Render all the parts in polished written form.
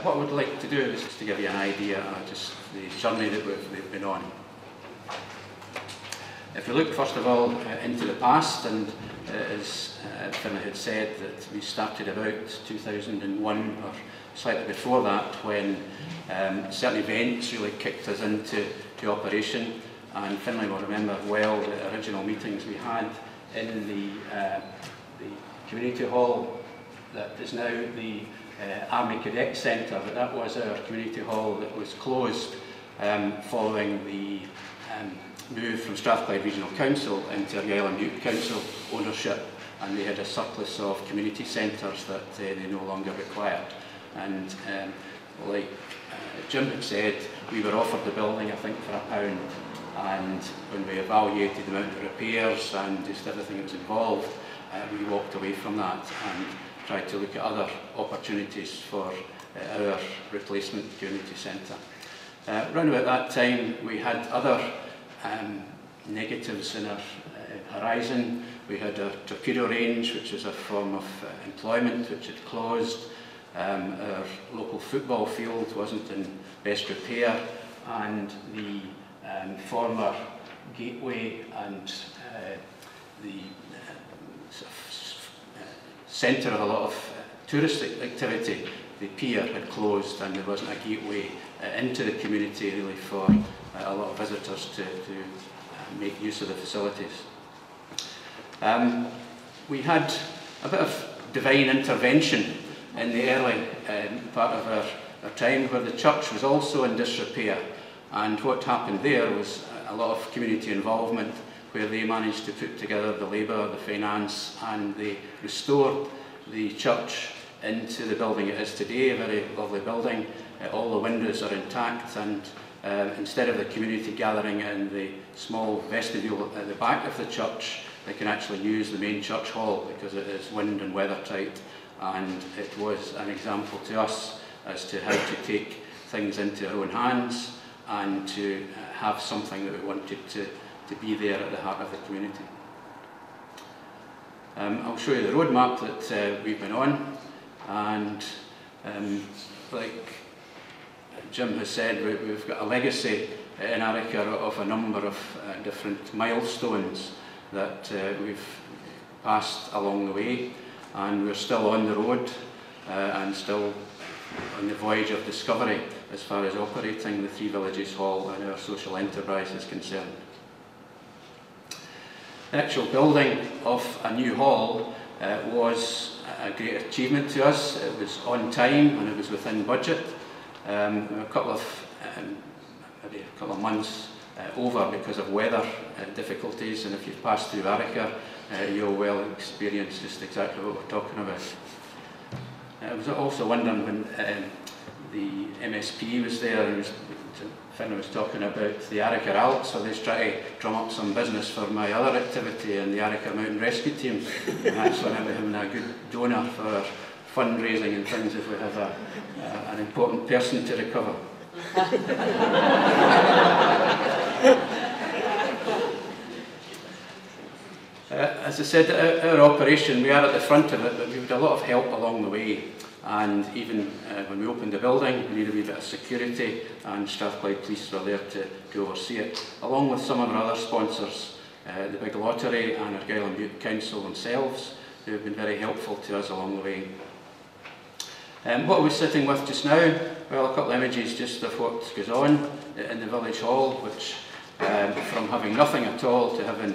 what I would like to do is just to give you an idea of just the journey that we've been on. If we look first of all into the past, and as Finlay had said, that we started about 2001 or slightly before that, when certain events really kicked us into operation. And Finlay will remember well the original meetings we had in the community hall that is now the Army Cadet Centre, but that was our community hall that was closed following the move from Strathclyde Regional Council into Argyll Bute Council ownership, and they had a surplus of community centres that they no longer required. And like Jim had said, we were offered the building, I think, for £1, and when we evaluated the amount of repairs and just everything that was involved, we walked away from that and tried to look at other opportunities for our replacement community centre. Around about that time, we had other negatives in our horizon. We had a torpedo range, which was a form of employment, which had closed. Our local football field wasn't in best repair, and the former gateway and the centre of a lot of touristic activity, the pier had closed, and there wasn't a gateway into the community really for a lot of visitors to make use of the facilities. We had a bit of divine intervention in the early part of our time, where the church was also in disrepair, and what happened there was a lot of community involvement, where they managed to put together the labour, the finance, and they restored the church into the building it is today, a very lovely building. All the windows are intact, and instead of the community gathering in the small vestibule at the back of the church, they can actually use the main church hall because it is wind and weather tight, and it was an example to us as to how to take things into our own hands and to have something that we wanted to be there at the heart of the community. I'll show you the roadmap that we've been on, and like Jim has said, we've got a legacy in Arrochar of a number of different milestones that we've passed along the way, and we're still on the road and still on the voyage of discovery as far as operating the Three Villages Hall and our social enterprise is concerned. The actual building of a new hall was a great achievement to us. It was on time and it was within budget. Maybe a couple of months over because of weather difficulties, and if you've passed through Arrochar, you'll well experience just exactly what we're talking about. I was also wondering when the MSP was there, and Finlay was talking about the Arrochar Alps, so they was trying to drum up some business for my other activity in the Arrochar Mountain Rescue Team, and actually now we're having a good donor for our fundraising and things if we have an important person to recover. As I said, our operation, we are at the front of it, but we've had a lot of help along the way. And even when we opened the building, we needed a wee bit of security, and Strathclyde Police were there to oversee it, along with some of our other sponsors, the Big Lottery and Argyll Bute Council themselves, who have been very helpful to us along the way. What are we sitting with just now? Well, a couple of images just of what goes on in the village hall, which from having nothing at all to having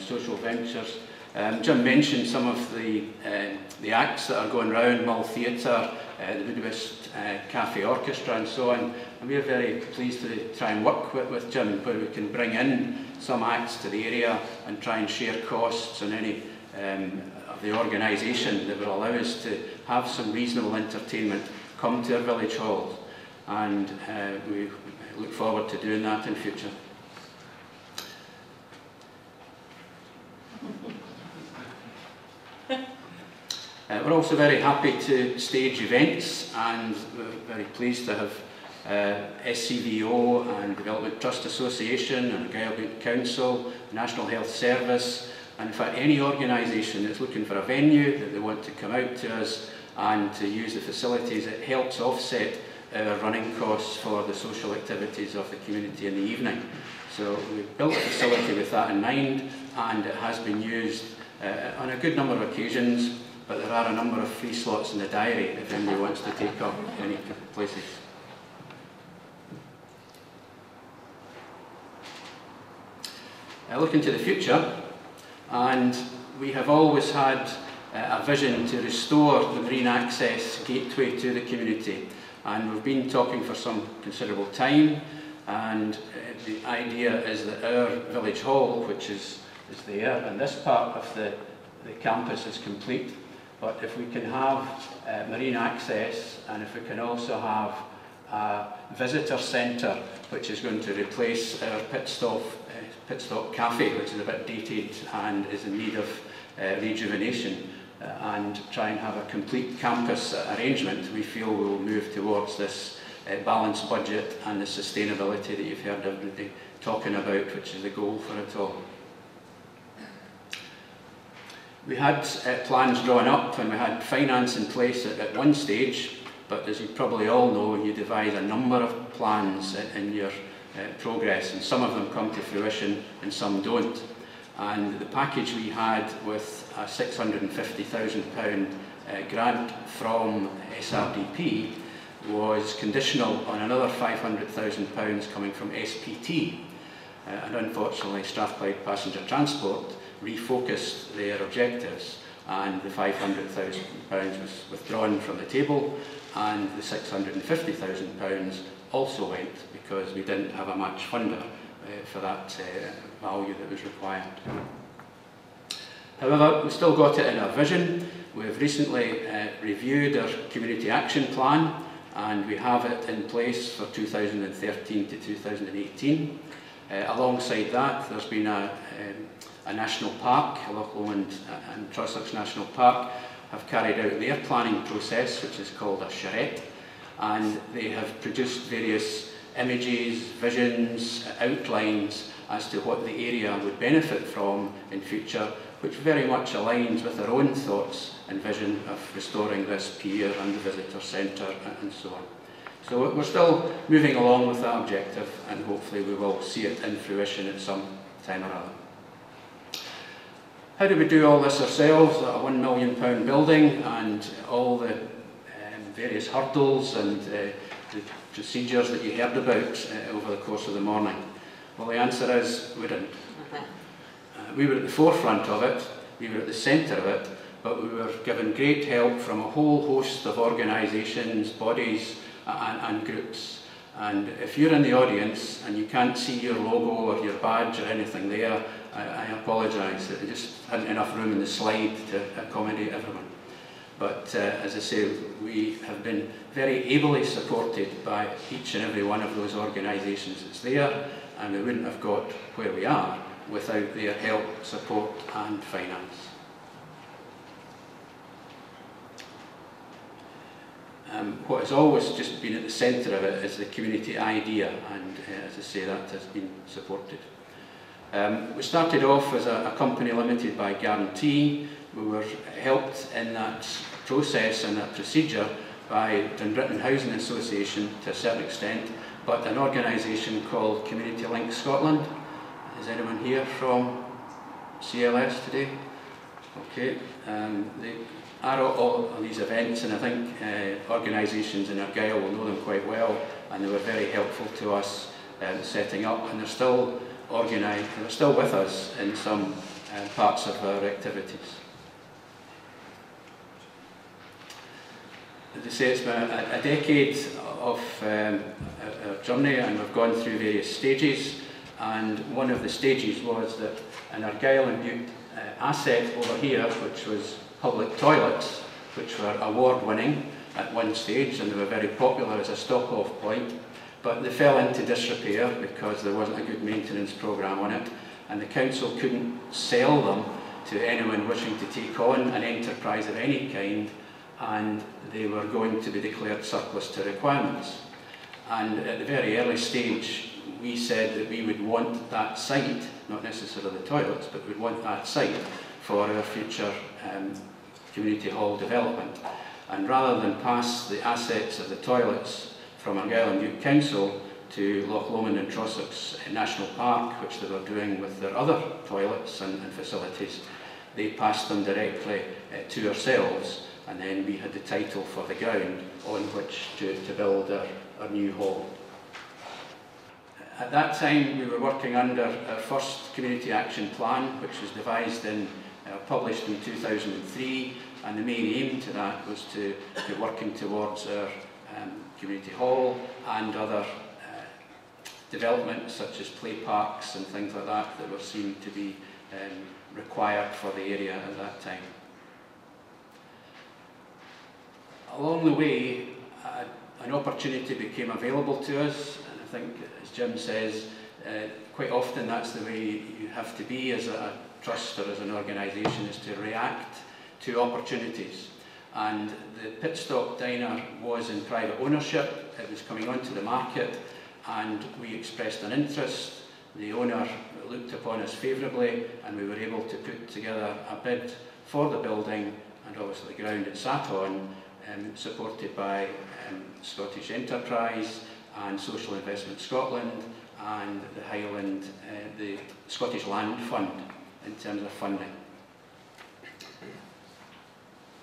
social ventures. Jim mentioned some of the acts that are going round, Mull Theatre, the Budapest Cafe Orchestra and so on, and we are very pleased to try and work with Jim, where we can bring in some acts to the area and try and share costs and any of the organisation that will allow us to have some reasonable entertainment come to our village halls, and we look forward to doing that in future. We're also very happy to stage events, and we're very pleased to have SCVO and Development Trust Association and Argyll Bute Council, National Health Service, and in fact any organisation that's looking for a venue that they want to come out to us and to use the facilities. It helps offset our running costs for the social activities of the community in the evening. So we built a facility with that in mind, and it has been used on a good number of occasions, but there are a number of free slots in the diary if anybody wants to take up any places. Looking to the future, and we have always had a vision to restore the marine access gateway to the community, and we've been talking for some considerable time, and the idea is that our village hall, which is there, and this part of the campus is complete, but if we can have marine access, and if we can also have a visitor centre which is going to replace our pit stop cafe, which is a bit dated and is in need of rejuvenation, and try and have a complete campus arrangement, we feel we will move towards this balanced budget and the sustainability that you've heard everybody talking about, which is the goal for it all. We had plans drawn up and we had finance in place at one stage, but as you probably all know, you devise a number of plans in your progress, and some of them come to fruition and some don't. And the package we had with a £650,000 grant from SRDP was conditional on another £500,000 coming from SPT. And unfortunately, Strathclyde Passenger Transport refocused their objectives, and the £500,000 was withdrawn from the table, and the £650,000 also went because we didn't have a match funder for that value that was required. However, we still got it in our vision. We've recently reviewed our community action plan, and we have it in place for 2013 to 2018. Alongside that, there's been a national park, Loch Lomond and Trossachs National Park have carried out their planning process, which is called a charrette, and they have produced various images, visions, outlines as to what the area would benefit from in future, which very much aligns with our own thoughts and vision of restoring this pier and the visitor centre and so on. So we're still moving along with that objective, and hopefully we will see it in fruition at some time or other. How do we do all this ourselves? A £1 million building, and all the various hurdles and the procedures that you heard about over the course of the morning? Well, the answer is we didn't. We were at the forefront of it, we were at the centre of it, but we were given great help from a whole host of organisations, bodies and groups. And if you're in the audience and you can't see your logo or your badge or anything there, I apologise, there just hadn't enough room in the slide to accommodate everyone. But as I say, we have been very ably supported by each and every one of those organisations that's there, and we wouldn't have got where we are without their help, support and finance. What has always just been at the centre of it is the community idea, and as I say, that has been supported. We started off as a company limited by guarantee. We were helped in that process and that procedure by Dunbritton Housing Association to a certain extent, but an organisation called Community Link Scotland. Is anyone here from CLS today? Okay. They are all on these events, and I think organisations in Argyll will know them quite well, and they were very helpful to us setting up, and they're still organised, they're still with us in some parts of our activities. As I say, it's been a decade of our journey, and we've gone through various stages, and one of the stages was that an Argyll and Bute asset over here, which was public toilets, which were award-winning at one stage, and they were very popular as a stop-off point, but they fell into disrepair because there wasn't a good maintenance programme on it, and the council couldn't sell them to anyone wishing to take on an enterprise of any kind, and they were going to be declared surplus to requirements. And at the very early stage, we said that we would want that site, not necessarily the toilets, but we'd want that site for our future community hall development. And rather than pass the assets of the toilets from Argyll and Bute Council to Loch Lomond and Trossachs National Park, which they were doing with their other toilets and facilities, they passed them directly to ourselves, and then we had the title for the ground on which to build our new hall. At that time we were working under our first community action plan, which was devised and published in 2003, and the main aim to that was to be working towards our community hall and other developments such as play parks and things like that that were seen to be required for the area at that time. Along the way, an opportunity became available to us, and I think, as Jim says, quite often that's the way you have to be as a trust or as an organisation, is to react to opportunities. And the pit stop diner was in private ownership, it was coming onto the market, and we expressed an interest. The owner looked upon us favourably, and we were able to put together a bid for the building and obviously the ground it sat on, supported by Scottish Enterprise and Social Investment Scotland and the Highland, the Scottish Land Fund in terms of funding.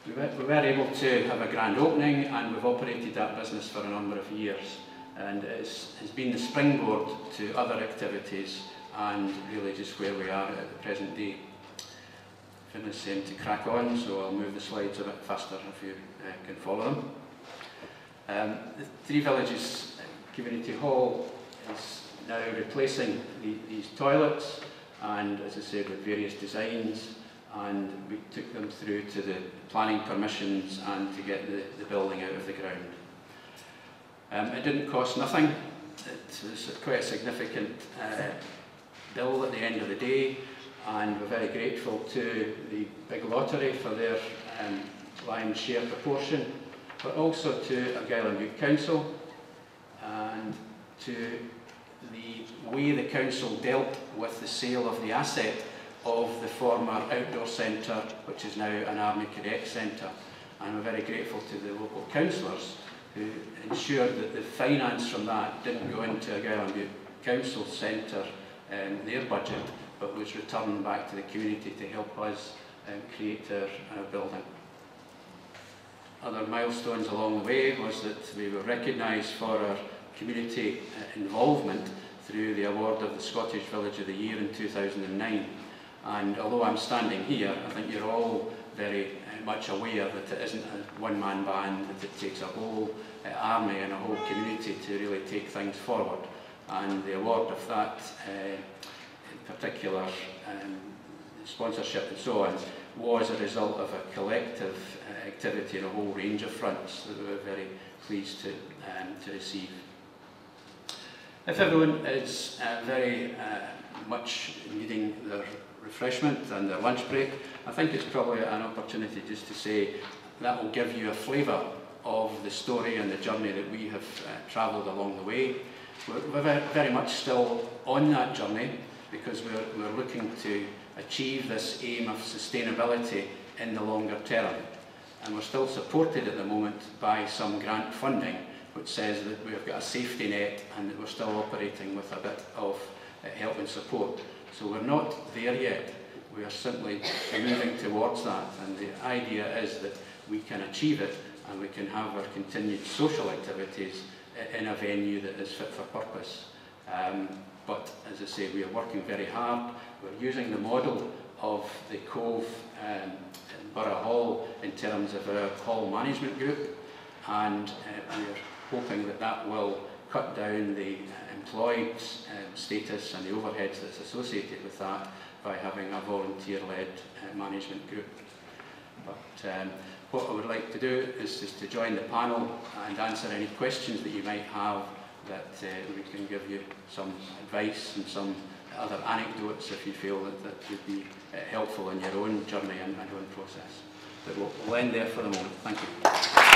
We were able to have a grand opening, and we've operated that business for a number of years, and it's been the springboard to other activities and really just where we are at the present day. Finish saying to crack on, so I'll move the slides a bit faster if you can follow them. The Three Villages Community Hall is now replacing these toilets, and as I said, with various designs, and we took them through to the planning permissions and to get the building out of the ground. It didn't cost nothing. It was quite a significant bill at the end of the day, and we're very grateful to the Big Lottery for their lion's share proportion, but also to Argyll and Bute Council and to the way the council dealt with the sale of the asset of the former outdoor centre, which is now an Army Cadet Centre. And we're very grateful to the local councillors who ensured that the finance from that didn't go into Argyll and Bute Council Centre, their budget, but was returned back to the community to help us create our building. Other milestones along the way was that we were recognised for our community involvement through the award of the Scottish Village of the Year in 2009. And although I'm standing here, I think you're all very much aware that it isn't a one-man band, that it takes a whole army and a whole community to really take things forward. And the award of that in particular sponsorship and so on was a result of a collective activity in a whole range of fronts that we were very pleased to receive. If everyone is very much needing their refreshment and their lunch break, I think it's probably an opportunity just to say that will give you a flavour of the story and the journey that we have travelled along the way. We're very much still on that journey, because we're looking to achieve this aim of sustainability in the longer term. And we're still supported at the moment by some grant funding, which says that we've got a safety net and that we're still operating with a bit of help and support. So we're not there yet. We are simply moving towards that, and the idea is that we can achieve it and we can have our continued social activities in a venue that is fit for purpose. But as I say, we are working very hard. We're using the model of the Cove in Borough Hall in terms of our hall management group, and we're hoping that that will cut down the employed status and the overheads that's associated with that by having a volunteer-led management group. But what I would like to do is just to join the panel and answer any questions that you might have, that we can give you some advice and some other anecdotes if you feel that would be helpful in your own journey and own process. But we'll end there for the moment. Thank you.